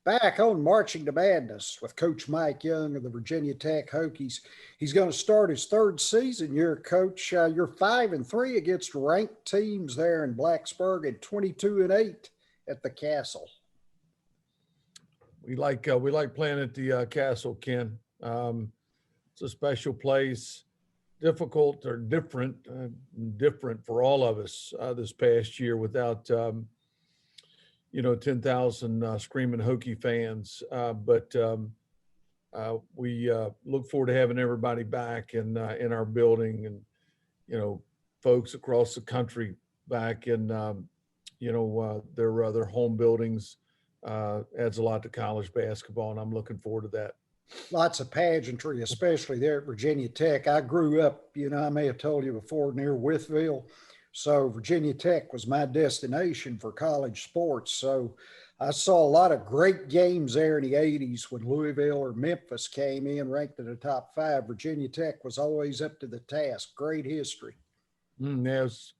Back on Marching to Madness with Coach Mike Young of the Virginia Tech Hokies. He's going to start his third season. You're Coach. You're 5-3 against ranked teams there in Blacksburg and 22-8 at the Cassell. We like playing at the Cassell, Ken. It's a special place, difficult or different for all of us this past year without 10,000 screaming Hokie fans. But we look forward to having everybody back in our building, and folks across the country back in their home buildings. Adds a lot to college basketball, and I'm looking forward to that. Lots of pageantry, especially there at Virginia Tech. I grew up, I may have told you before, near Wytheville. So Virginia Tech was my destination for college sports. So I saw a lot of great games there in the 80s when Louisville or Memphis came in ranked in the top 5. Virginia Tech was always up to the task. Great history. Yes,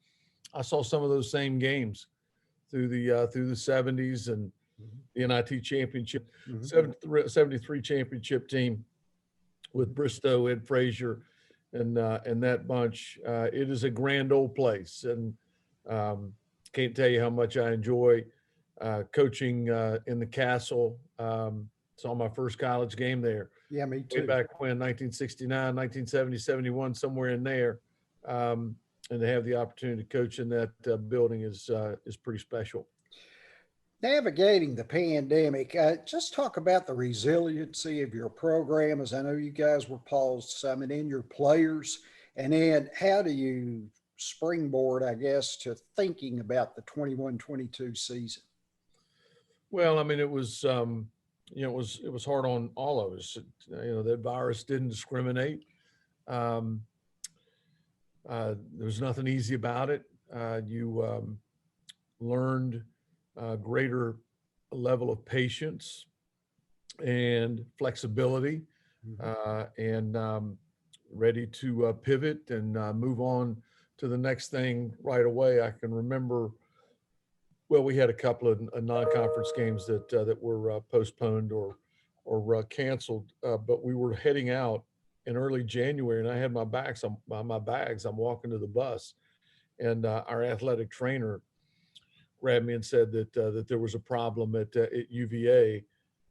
I saw some of those same games through the 70s and the NIT championship, 73 championship team with Bristow, Ed Frazier, and that bunch. It is a grand old place, and can't tell you how much I enjoy coaching in the Cassell. Saw my first college game there. Yeah, me too. Way back when, 1969, 1970, 71, somewhere in there. And to have the opportunity to coach in that building is pretty special. Navigating the pandemic, just talk about the resiliency of your program, as I know you guys were paused some, and in your players, and then how do you springboard, I guess, to thinking about the 21-22 season? Well, I mean, it was it was hard on all of us. That virus didn't discriminate. There's nothing easy about it. You learned greater level of patience and flexibility, and ready to pivot and move on to the next thing right away. I can remember, well, we had a couple of non-conference games that were postponed or canceled, but we were heading out in early January, and I had my bags. I'm walking to the bus, and our athletic trainer grabbed me and said that there was a problem at UVA.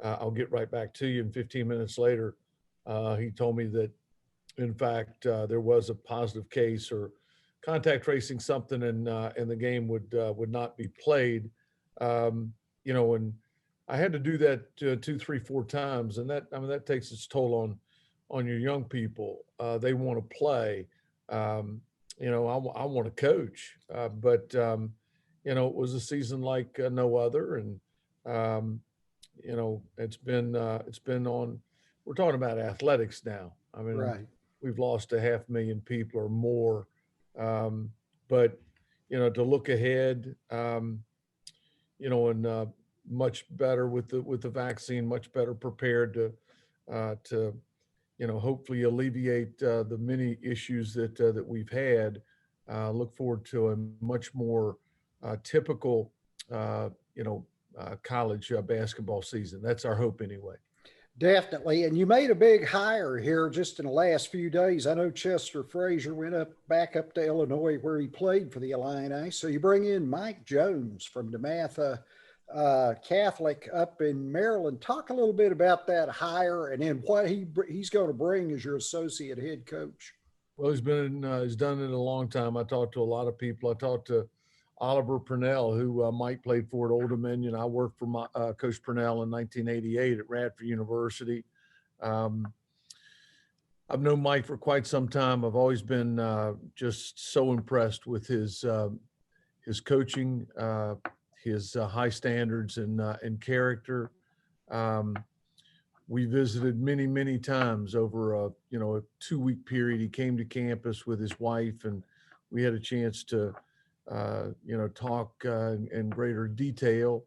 I'll get right back to you. And 15 minutes later, he told me that, in fact, there was a positive case or contact tracing something, and the game would not be played. And I had to do that 2, 3, 4 times, and that takes its toll on your young people. They want to play. I want to coach, but it was a season like no other, and it's been on. We're talking about athletics now. I mean, right. We've lost 500,000 people or more, but to look ahead, and much better with the vaccine, much better prepared to hopefully alleviate the many issues that we've had. Look forward to a much more typical, college basketball season. That's our hope anyway. Definitely. And you made a big hire here just in the last few days. I know Chester Frazier went back up to Illinois where he played for the Illini. So you bring in Mike Jones from DeMatha Catholic up in Maryland. Talk a little bit about that hire and then what he's going to bring as your associate head coach. Well, he's done it a long time. I talked to a lot of people. I talked to Oliver Purnell, who Mike played for at Old Dominion. I worked for Coach Purnell in 1988 at Radford University. I've known Mike for quite some time. I've always been just so impressed with his coaching, his high standards and character. We visited many times over a 2-week period. He came to campus with his wife, and we had a chance to talk in greater detail.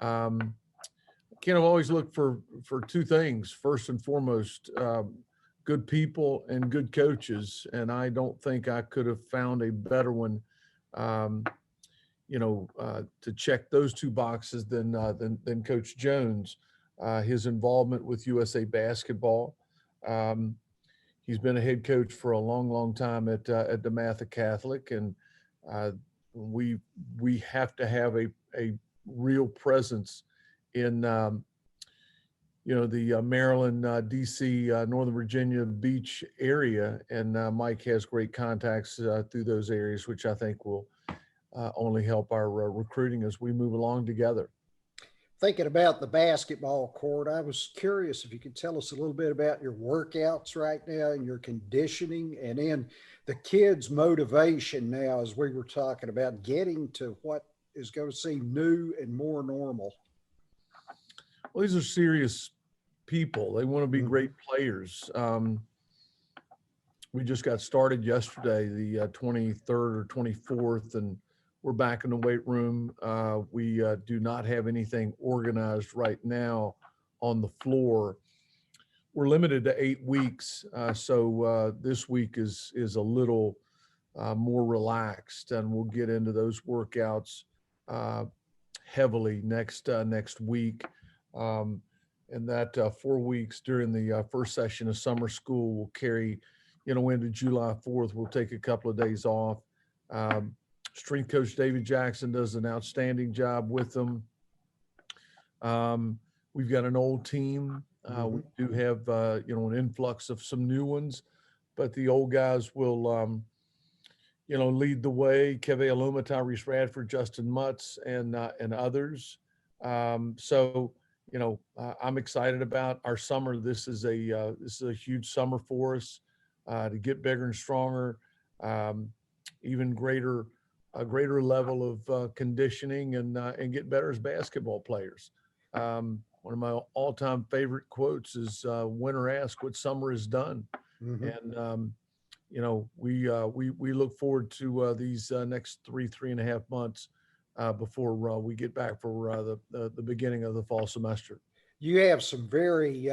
Ken, I've always looked for 2 things. First and foremost, good people and good coaches, and I don't think I could have found a better one, to check those 2 boxes than Coach Jones. his involvement with USA Basketball. Um, he's been a head coach for a long, long time at DeMatha Catholic, and uh, we we have to have a real presence in the Maryland, D.C., Northern Virginia beach area, and Mike has great contacts through those areas, which I think will only help our recruiting as we move along together. Thinking about the basketball court, I was curious if you could tell us a little bit about your workouts right now and your conditioning, and then the kids' motivation now, as we were talking about getting to what is going to seem new and more normal. Well, these are serious people. They want to be great players. We just got started yesterday, the 23rd or 24th, and we're back in the weight room. We do not have anything organized right now on the floor. We're limited to 8 weeks, so this week is a little more relaxed, and we'll get into those workouts heavily next week. And that 4 weeks during the first session of summer school will carry, into July 4th. We'll take a couple of days off. Strength coach David Jackson does an outstanding job with them. We've got an old team. We do have, an influx of some new ones, but the old guys will, lead the way. Keve Aluma, Tyrese Radford, Justin Mutts, and others. I'm excited about our summer. This is a huge summer for us to get bigger and stronger, even a greater level of conditioning and get better as basketball players. One of my all-time favorite quotes is "Winter ask what summer has done," and we look forward to these next 3.5 months before we get back for the beginning of the fall semester. You have some very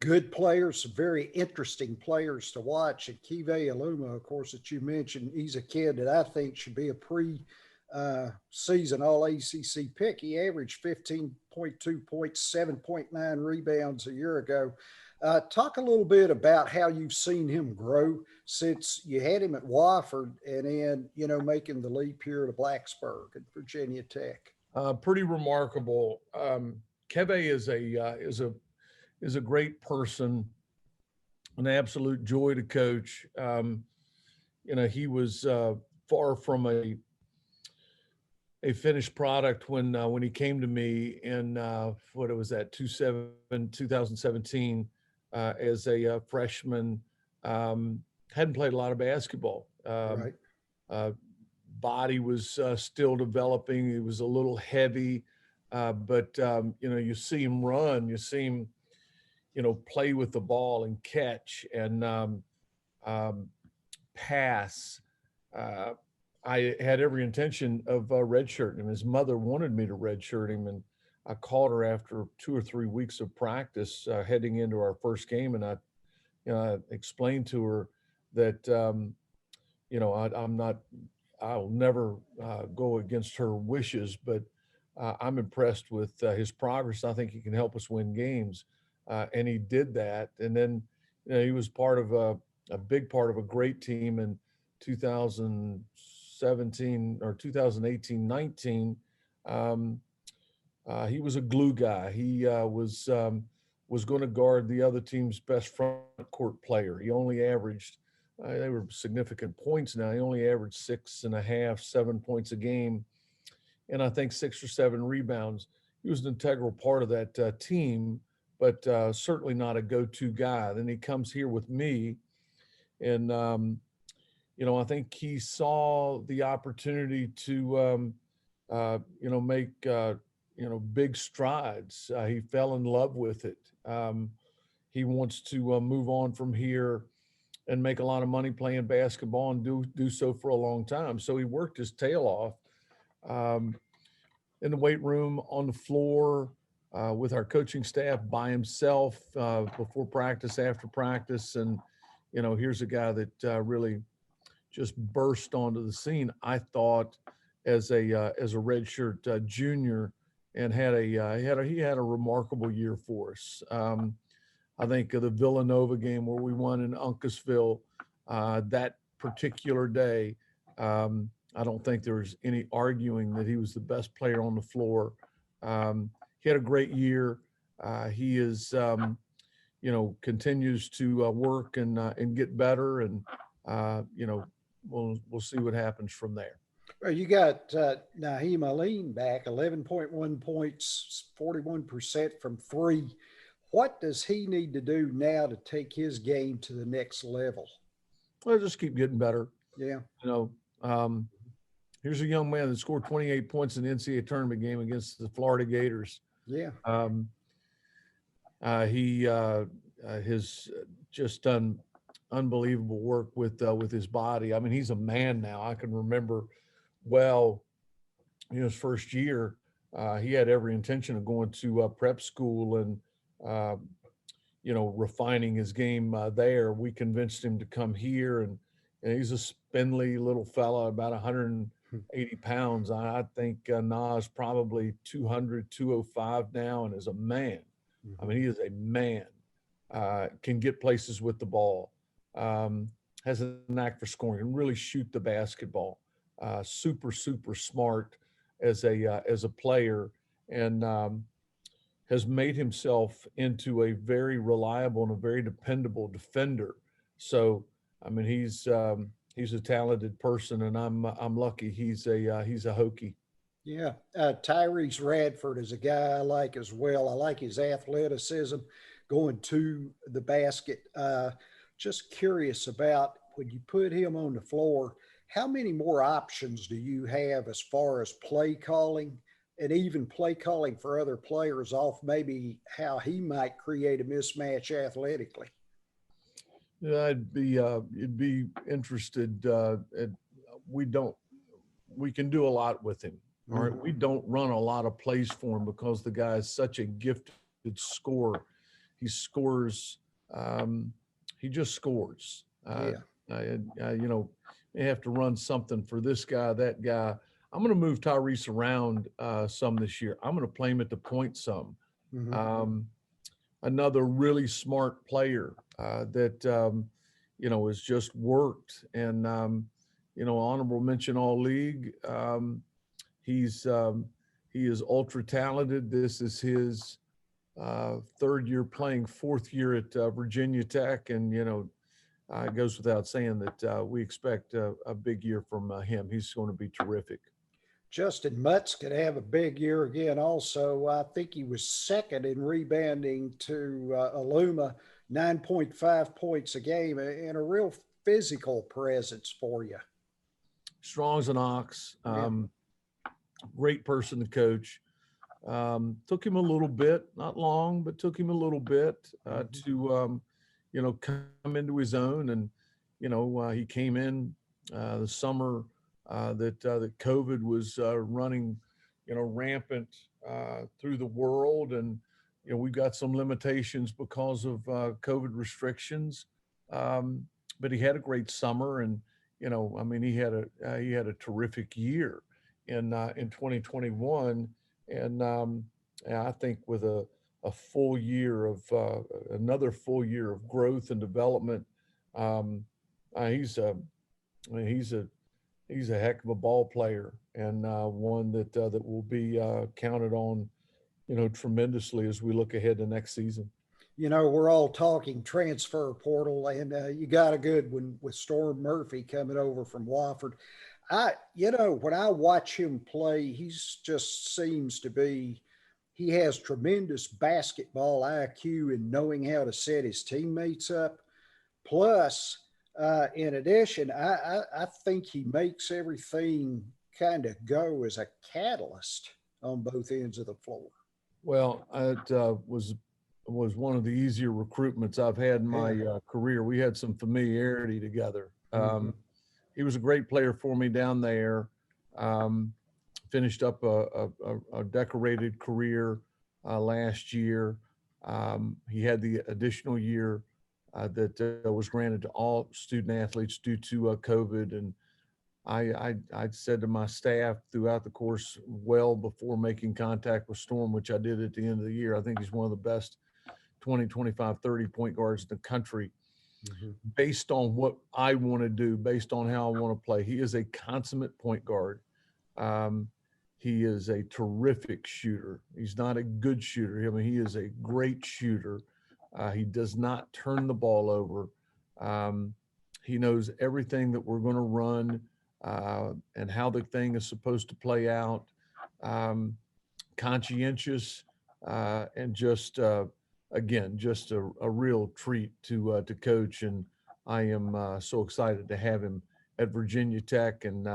good players, some very interesting players to watch. And Keve Aluma, of course, that you mentioned, he's a kid that I think should be a season all ACC pick. He averaged 15.2 points, 7.9 rebounds a year ago. Talk a little bit about how you've seen him grow since you had him at Wofford and then, making the leap here to Blacksburg and Virginia Tech. Pretty remarkable. Keve is a great person, an absolute joy to coach. He was far from a finished product when he came to me in 2017 as a freshman. Hadn't played a lot of basketball. Right. Body was still developing. He was a little heavy, but you see him run. You see him, play with the ball and catch and pass. I had every intention of redshirting him. His mother wanted me to redshirt him, and I called her after 2 or 3 weeks of practice heading into our first game, and I explained to her that I'll never go against her wishes, but I'm impressed with his progress. I think he can help us win games, and he did that. And then he was part of a big part of a great team in 2017 or 2018-19. He was a glue guy. He was going to guard the other team's best front court player. He only averaged, they were significant points now. He only averaged 6.5, 7 points a game, and I think 6 or 7 rebounds. He was an integral part of that team, but certainly not a go-to guy. Then he comes here with me, and I think he saw the opportunity to make big strides. He fell in love with it. He wants to move on from here and make a lot of money playing basketball and do so for a long time. So he worked his tail off in the weight room, on the floor, with our coaching staff, by himself, before practice, after practice. And, here's a guy that really just burst onto the scene. I thought as a redshirt junior, and he had a remarkable year for us. I think of the Villanova game where we won in Uncasville that particular day. I don't think there was any arguing that he was the best player on the floor. He had a great year. He is, continues to work and get better, and we'll see what happens from there. Well, you got Naheem Aline back, 11.1 points, 41% from three. What does he need to do now to take his game to the next level? Well, just keep getting better. Yeah. Here's a young man that scored 28 points in the NCAA tournament game against the Florida Gators. Yeah. He has just done unbelievable work with his body. I mean, he's a man now. I can remember his first year, he had every intention of going to prep school and, refining his game there. We convinced him to come here, and he's a spindly little fella, about 180 pounds. I think Nas probably 200, 205 now, and is a man. I mean, he is a man, can get places with the ball, has a knack for scoring, and really shoot the basketball. Super, super smart as a player, and has made himself into a very reliable and a very dependable defender. So, I mean, he's a talented person, and I'm lucky he's a Hokie. Yeah. Tyrese Radford is a guy I like as well. I like his athleticism going to the basket. Just curious about when you put him on the floor, how many more options do you have as far as play calling, and even play calling for other players off maybe how he might create a mismatch athletically? Yeah, you'd be interested. We can do a lot with him. All right. We don't run a lot of plays for him because the guy is such a gifted scorer. He scores. He just scores. You have to run something for this guy, that guy. I'm going to move Tyrese around some this year. I'm going to play him at the point some. Another really smart player that has just worked, and honorable mention all league. He is ultra talented. This is his third year playing, fourth year at Virginia Tech, and it goes without saying that we expect a big year from him. He's going to be terrific. Justin Mutts could have a big year again also. I think he was second in rebounding to Aluma, 9.5 points a game, and a real physical presence for you. Strong as an ox. Great person to coach. Took him a little bit, not long, but took him a little bit to come into his own. And he came in the summer that COVID was running rampant through the world, and we've got some limitations because of COVID restrictions. But he had a great summer, and he had a terrific year in 2021, and I think with a full year of another full year of growth and development, he's a heck of a ball player, and one that will be counted on, tremendously as we look ahead to next season. We're all talking transfer portal, and you got a good one with Storm Murphy coming over from Wofford. When I watch him play, he's just seems to be, he has tremendous basketball IQ and knowing how to set his teammates up. Plus, in addition, I think he makes everything kind of go as a catalyst on both ends of the floor. Well, it was one of the easier recruitments I've had in my career. We had some familiarity together. He was a great player for me down there. Finished up a decorated career last year. He had the additional year that was granted to all student athletes due to COVID, and I said to my staff throughout the course, well before making contact with Storm, which I did at the end of the year, I think he's one of the best 20, 25, 30 point guards in the country based on what I want to do, based on how I want to play. He is a consummate point guard. Um, he is a terrific shooter. He's not a good shooter. I mean, he is a great shooter. He does not turn the ball over. He knows everything that we're going to run and how the thing is supposed to play out. Conscientious and just again, just a real treat to coach. And I am so excited to have him at Virginia Tech, and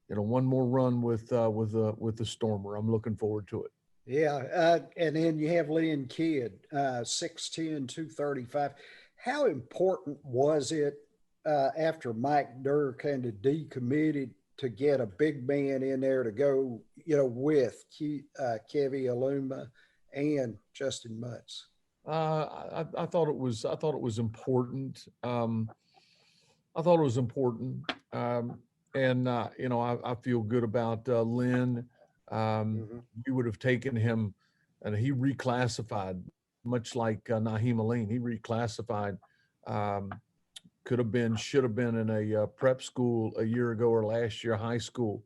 one more run with the Stormer. I'm looking forward to it. Yeah, and then you have Lynn Kidd, 6'10", 235. How important was it after Mike Durr kind of decommitted to get a big man in there to go, with Kevy Aluma and Justin Mutts? I thought it was important. I thought it was important. And I feel good about Lynn. We would have taken him, and he reclassified, much like Naheem Aline. He reclassified. Could have been, should have been in a prep school a year ago or last year, high school.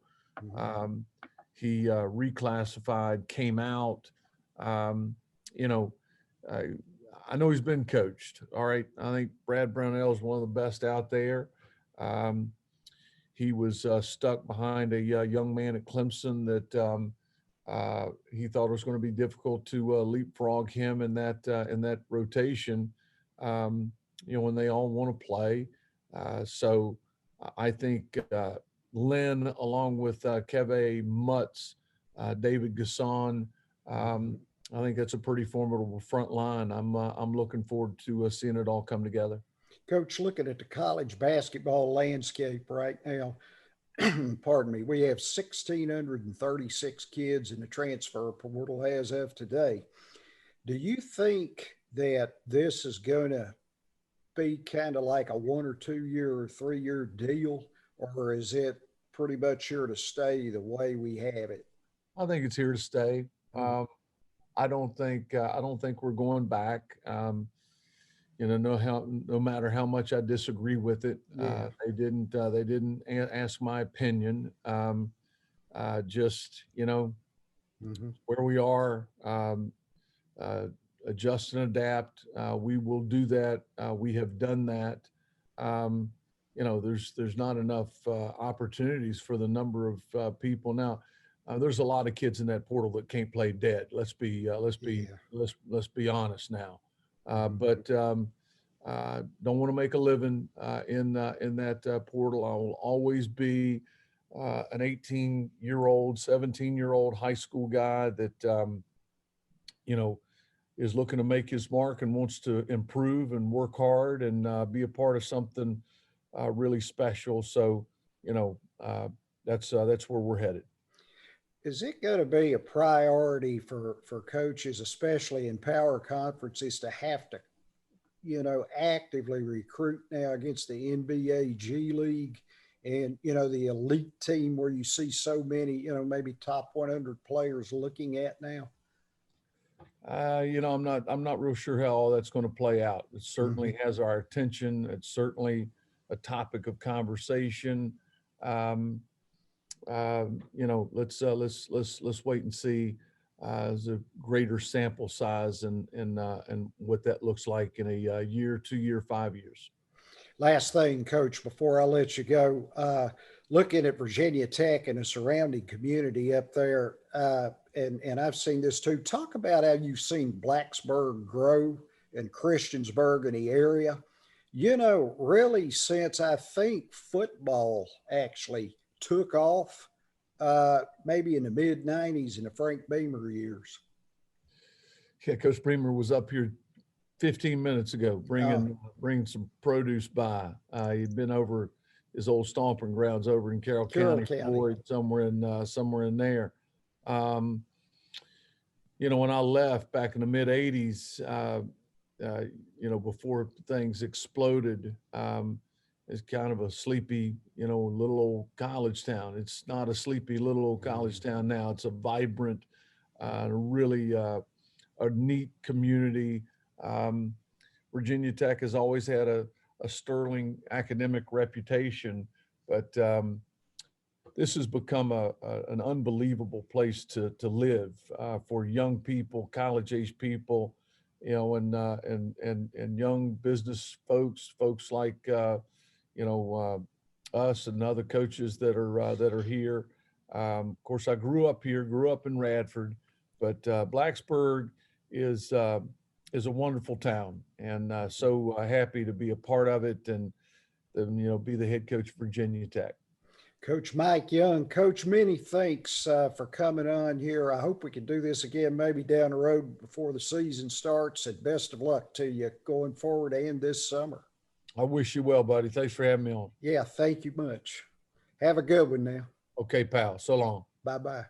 He reclassified, came out. I know he's been coached. All right. I think Brad Brownell is one of the best out there. He was stuck behind a young man at Clemson that he thought it was going to be difficult to leapfrog him in that rotation. When they all want to play. So I think Lynn, along with Keve Mutts, David Gasson, I think that's a pretty formidable front line. I'm looking forward to seeing it all come together. Coach, looking at the college basketball landscape right now, pardon me, we have 1,636 kids in the transfer portal as of today. Do you think that this is going to be kind of like a 1 or 2 year or 3 year deal, or is it pretty much here to stay the way we have it? I think it's here to stay. I don't think we're going back. No matter how much I disagree with it, they didn't ask my opinion. Just where we are, adjust and adapt. We will do that. We have done that. There's not enough opportunities for the number of people now. There's a lot of kids in that portal that can't play dead. Let's be honest now. But don't want to make a living in that portal. I will always be an 18-year-old, 17-year-old high school guy that is looking to make his mark and wants to improve and work hard and be a part of something really special. So that's where we're headed. Is it going to be a priority for coaches, especially in power conferences, to have to, actively recruit now against the NBA G League and, the elite team where you see so many, maybe top 100 players looking at now? I'm not real sure how all that's going to play out. It certainly has our attention. It's certainly a topic of conversation. Let's wait and see the greater sample size and what that looks like in a year, 2 year, 5 years. Last thing, Coach, before I let you go, looking at Virginia Tech and the surrounding community up there, and I've seen this too. Talk about how you've seen Blacksburg grow and Christiansburg in the area. Really since I think football actually took off, maybe in the mid-90s in the Frank Beamer years. Yeah, Coach Beamer was up here 15 minutes ago bringing some produce by. He'd been over his old stomping grounds over in Carroll County. Floyd, somewhere in there. When I left back in the mid 80s, before things exploded, is kind of a sleepy, little old college town. It's not a sleepy little old college town now. It's a vibrant, really a neat community. Virginia Tech has always had a sterling academic reputation, but this has become an unbelievable place to live for young people, college-age people, and young business folks like us and other coaches that are here. Of course, I grew up here, grew up in Radford, but Blacksburg is a wonderful town, and so happy to be a part of it, and be the head coach of Virginia Tech. Coach Mike Young. Coach, many thanks for coming on here. I hope we can do this again, maybe down the road before the season starts, and best of luck to you going forward and this summer. I wish you well, buddy. Thanks for having me on. Yeah, thank you much. Have a good one now. Okay, pal. So long. Bye-bye.